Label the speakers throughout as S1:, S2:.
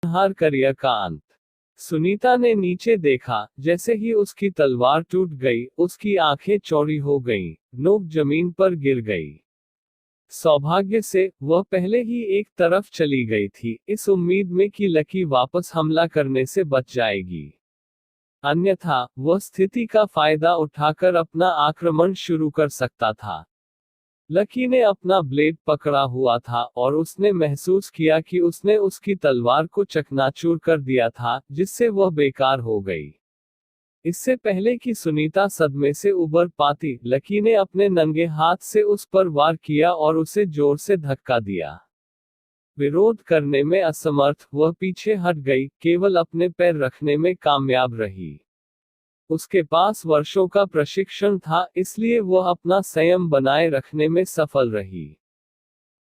S1: हार करियर का अंत। सुनीता ने नीचे देखा, जैसे ही उसकी तलवार टूट गई, उसकी आंखें चौड़ी हो गईं, नोक जमीन पर गिर गई। सौभाग्य से, वह पहले ही एक तरफ चली गई थी, इस उम्मीद में कि लकी वापस हमला करने से बच जाएगी। अन्यथा, वह स्थिति का फायदा उठाकर अपना आक्रमण शुरू कर सकता था। लकी ने अपना ब्लेड पकड़ा हुआ था और उसने महसूस किया कि उसने उसकी तलवार को चकनाचूर कर दिया था, जिससे वह बेकार हो गई। इससे पहले कि सुनीता सदमे से उबर पाती, लकी ने अपने नंगे हाथ से उस पर वार किया और उसे जोर से धक्का दिया। विरोध करने में असमर्थ, वह पीछे हट गई, केवल अपने पैर रखने में कामयाब रही। उसके पास वर्षों का प्रशिक्षण था, इसलिए वह अपना संयम बनाए रखने में सफल रही।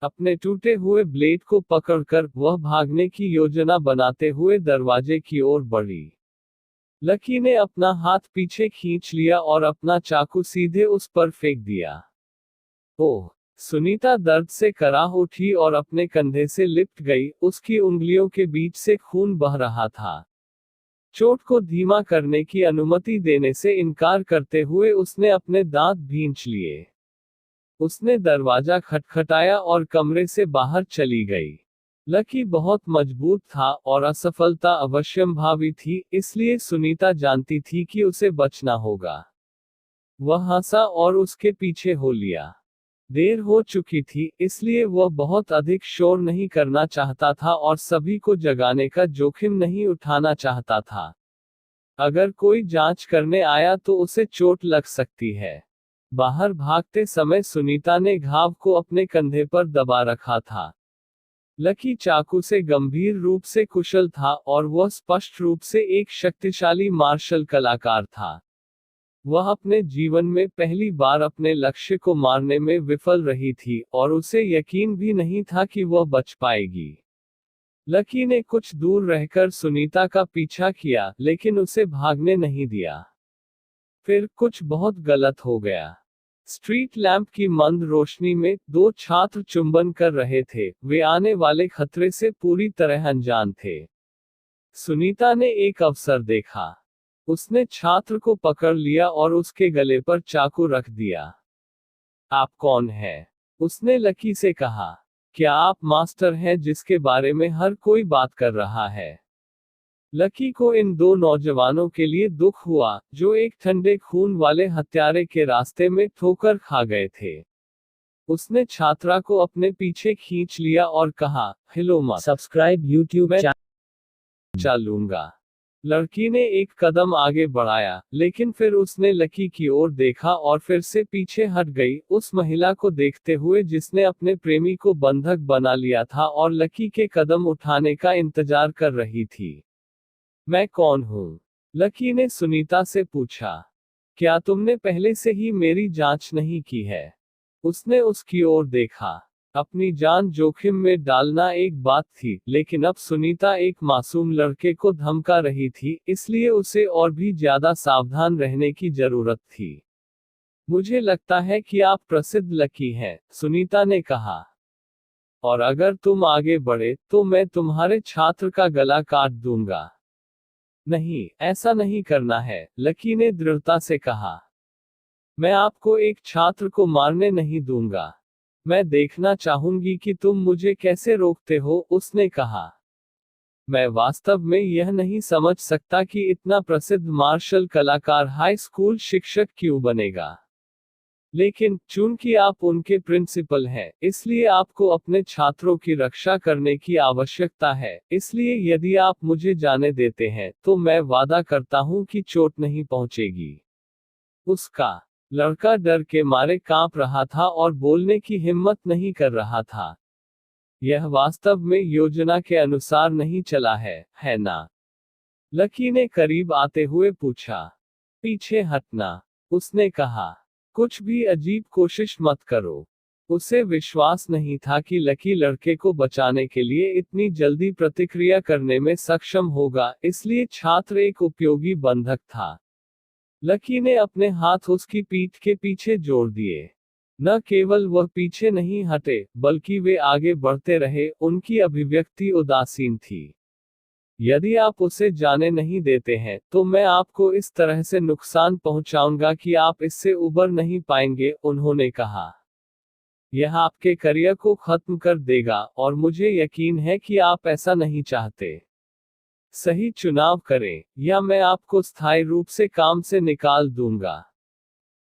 S1: अपने टूटे हुए ब्लेड को पकड़कर, वह भागने की योजना बनाते हुए दरवाजे की ओर बढ़ी। लकी ने अपना हाथ पीछे खींच लिया और अपना चाकू सीधे उस पर फेंक दिया। ओह! सुनीता दर्द से कराह उठी और अपने कंधे से लिपट गई, उसकी उंगलियों के बीच से खून बह रहा था। चोट को धीमा करने की अनुमति देने से इनकार करते हुए उसने अपने दांत भींच लिए। उसने दरवाजा खटखटाया और कमरे से बाहर चली गई। लकी बहुत मजबूत था और असफलता अवश्यंभावी थी, इसलिए सुनीता जानती थी कि उसे बचना होगा। वह हंसा और उसके पीछे हो लिया। देर हो चुकी थी, इसलिए वह बहुत अधिक शोर नहीं करना चाहता था और सभी को जगाने का जोखिम नहीं उठाना चाहता था। अगर कोई जांच करने आया तो उसे चोट लग सकती है। बाहर भागते समय सुनीता ने घाव को अपने कंधे पर दबा रखा था। लकी चाकू से गंभीर रूप से कुशल था और वह स्पष्ट रूप से एक शक्तिशाली मार्शल कलाकार था। वह अपने जीवन में पहली बार अपने लक्ष्य को मारने में विफल रही थी और उसे यकीन भी नहीं था कि वह बच पाएगी। लकी ने कुछ दूर रहकर सुनीता का पीछा किया, लेकिन उसे भागने नहीं दिया। फिर कुछ बहुत गलत हो गया। स्ट्रीट लैंप की मंद रोशनी में दो छात्र चुंबन कर रहे थे, वे आने वाले खतरे से पूरी तरह अनजान थे। सुनीता ने एक अवसर देखा। उसने छात्र को पकड़ लिया और उसके गले पर चाकू रख दिया। आप कौन हैं? उसने लकी से कहा। क्या आप मास्टर हैं जिसके बारे में हर कोई बात कर रहा है? लकी को इन दो नौजवानों के लिए दुख हुआ, जो एक ठंडे खून वाले हत्यारे के रास्ते में ठोकर खा गए थे। उसने छात्रा को अपने पीछे खींच लिया और कहा, हिलो मत,
S2: सब्सक्राइब यूट्यूब
S1: मैं चालूंगा। लड़की ने एक कदम आगे बढ़ाया, लेकिन फिर उसने लकी की ओर देखा और फिर से पीछे हट गई, उस महिला को देखते हुए जिसने अपने प्रेमी को बंधक बना लिया था और लकी के कदम उठाने का इंतजार कर रही थी। मैं कौन हूँ? लकी ने सुनीता से पूछा। क्या तुमने पहले से ही मेरी जांच नहीं की है? उसने उसकी ओर देखा। अपनी जान जोखिम में डालना एक बात थी, लेकिन अब सुनीता एक मासूम लड़के को धमका रही थी, इसलिए उसे और भी ज्यादा सावधान रहने की जरूरत थी। मुझे लगता है कि आप प्रसिद्ध लकी हैं, सुनीता ने कहा। और अगर तुम आगे बढ़े, तो मैं तुम्हारे छात्र का गला काट दूंगा। नहीं, ऐसा नहीं करना है, लकी ने दृढ़ता से कहा। मैं आपको एक छात्र को मारने नहीं दूंगा। मैं देखना चाहूंगी कि तुम मुझे कैसे रोकते हो, उसने कहा। मैं वास्तव में यह नहीं समझ सकता कि इतना प्रसिद्ध मार्शल कलाकार हाई स्कूल शिक्षक क्यों बनेगा। लेकिन, चूंकि आप उनके प्रिंसिपल हैं, इसलिए आपको अपने छात्रों की रक्षा करने की आवश्यकता है, इसलिए यदि आप मुझे जाने देते हैं, तो मैं वादा करता हूं कि चोट नहीं पहुंचेगी। उसका लड़का डर के मारे कांप रहा था और बोलने की हिम्मत नहीं कर रहा था। यह वास्तव में योजना के अनुसार नहीं चला है ना? लकी ने करीब आते हुए पूछा। पीछे हटना, उसने कहा। कुछ भी अजीब कोशिश मत करो। उसे विश्वास नहीं था कि लकी लड़के को बचाने के लिए इतनी जल्दी प्रतिक्रिया करने में सक्षम होगा, इसलिए छात्र एक उपयोगी बंधक था। लकी ने अपने हाथ उसकी पीठ के पीछे जोड़ दिए। न केवल वह पीछे नहीं हटे, बल्कि वे आगे बढ़ते रहे, उनकी अभिव्यक्ति उदासीन थी। यदि आप उसे जाने नहीं देते हैं तो मैं आपको इस तरह से नुकसान पहुंचाऊंगा कि आप इससे उबर नहीं पाएंगे, उन्होंने कहा। यह आपके करियर को खत्म कर देगा और मुझे यकीन है कि आप ऐसा नहीं चाहते। सही चुनाव करें, या मैं आपको स्थायी रूप से काम से निकाल दूंगा।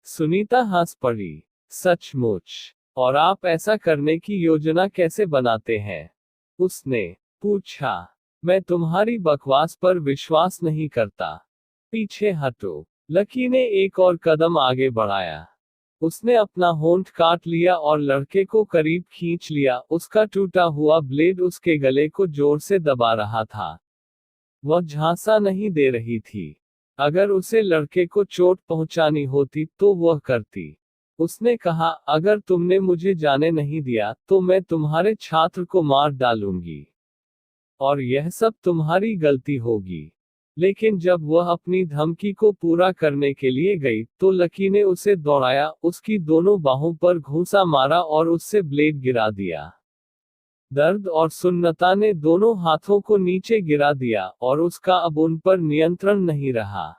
S1: सुनीता हंस पड़ी। सचमुच? और आप ऐसा करने की योजना कैसे बनाते हैं? उसने पूछा। मैं तुम्हारी बकवास पर विश्वास नहीं करता। पीछे हटो। लकी ने एक और कदम आगे बढ़ाया। उसने अपना होंठ काट लिया और लड़के को करीब खींच लिया। उसका टूटा हुआ ब्लेड उसके गले को जोर से दबा रहा था। वह झांसा नहीं दे रही थी। अगर उसे लड़के को चोट पहुंचानी होती तो वह करती। उसने कहा, अगर तुमने मुझे जाने नहीं दिया तो मैं तुम्हारे छात्र को मार डालूंगी। और यह सब तुम्हारी गलती होगी। लेकिन जब वह अपनी धमकी को पूरा करने के लिए गई तो लकी ने उसे दौड़ाया, उसकी दोनों बाहों पर घूंसा मारा और उससे ब्लेड गिरा दिया। दर्द और सुन्नता ने दोनों हाथों को नीचे गिरा दिया और उसका अब उन पर नियंत्रण नहीं रहा।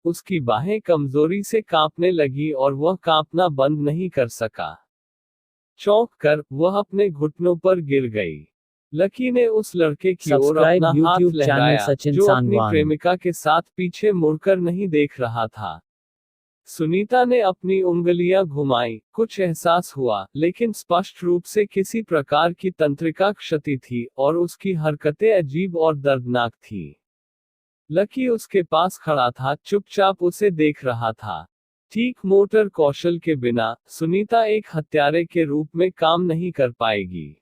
S1: उसकी बाहें कमजोरी से कांपने लगी और वह कांपना बंद नहीं कर सका। चौंक कर वह अपने घुटनों पर गिर गई। लकी ने उस लड़के की ओर
S2: सब्सक्राइब
S1: अपना हाथ
S2: YouTube चैनल
S1: लहराया,
S2: सचिन
S1: जो अपनी
S2: सांगवान।
S1: प्रेमिका के साथ पीछे मुड़कर नहीं देख रहा था। सुनीता ने अपनी उंगलियां घुमाई। कुछ एहसास हुआ, लेकिन स्पष्ट रूप से किसी प्रकार की तंत्रिका क्षति थी और उसकी हरकतें अजीब और दर्दनाक थीं। लकी उसके पास खड़ा था, चुपचाप उसे देख रहा था। ठीक मोटर कौशल के बिना सुनीता एक हत्यारे के रूप में काम नहीं कर पाएगी।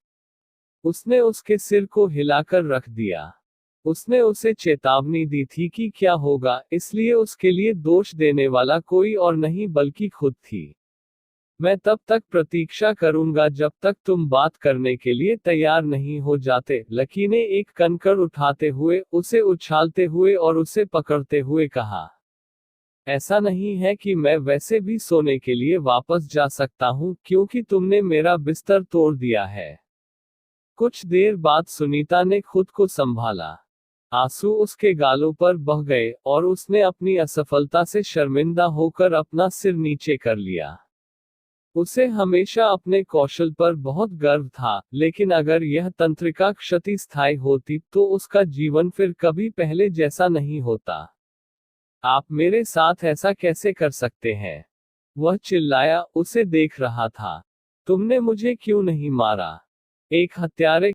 S1: उसने उसके सिर को हिलाकर रख दिया। उसने उसे चेतावनी दी थी कि क्या होगा, इसलिए उसके लिए दोष देने वाला कोई और नहीं बल्कि खुद थी। मैं तब तक प्रतीक्षा करूंगा जब तक तुम बात करने के लिए तैयार नहीं हो जाते, लकी ने एक कंकड़ उठाते हुए, उसे उछालते हुए और उसे पकड़ते हुए कहा। ऐसा नहीं है कि मैं वैसे भी सोने के लिए वापस जा सकता हूं, क्योंकि तुमने मेरा बिस्तर तोड़ दिया है। कुछ देर बाद सुनीता ने खुद को संभाला। आंसू उसके गालों पर बह गए और उसने अपनी असफलता से शर्मिंदा होकर अपना सिर नीचे कर लिया। उसे हमेशा अपने कौशल पर बहुत गर्व था, लेकिन अगर यह तंत्रिका क्षति स्थायी होती तो उसका जीवन फिर कभी पहले जैसा नहीं होता। आप मेरे साथ ऐसा कैसे कर सकते हैं? वह चिल्लाया, उसे देख रहा था। तुमने मुझे क्यों नहीं मारा? एक हत्यारे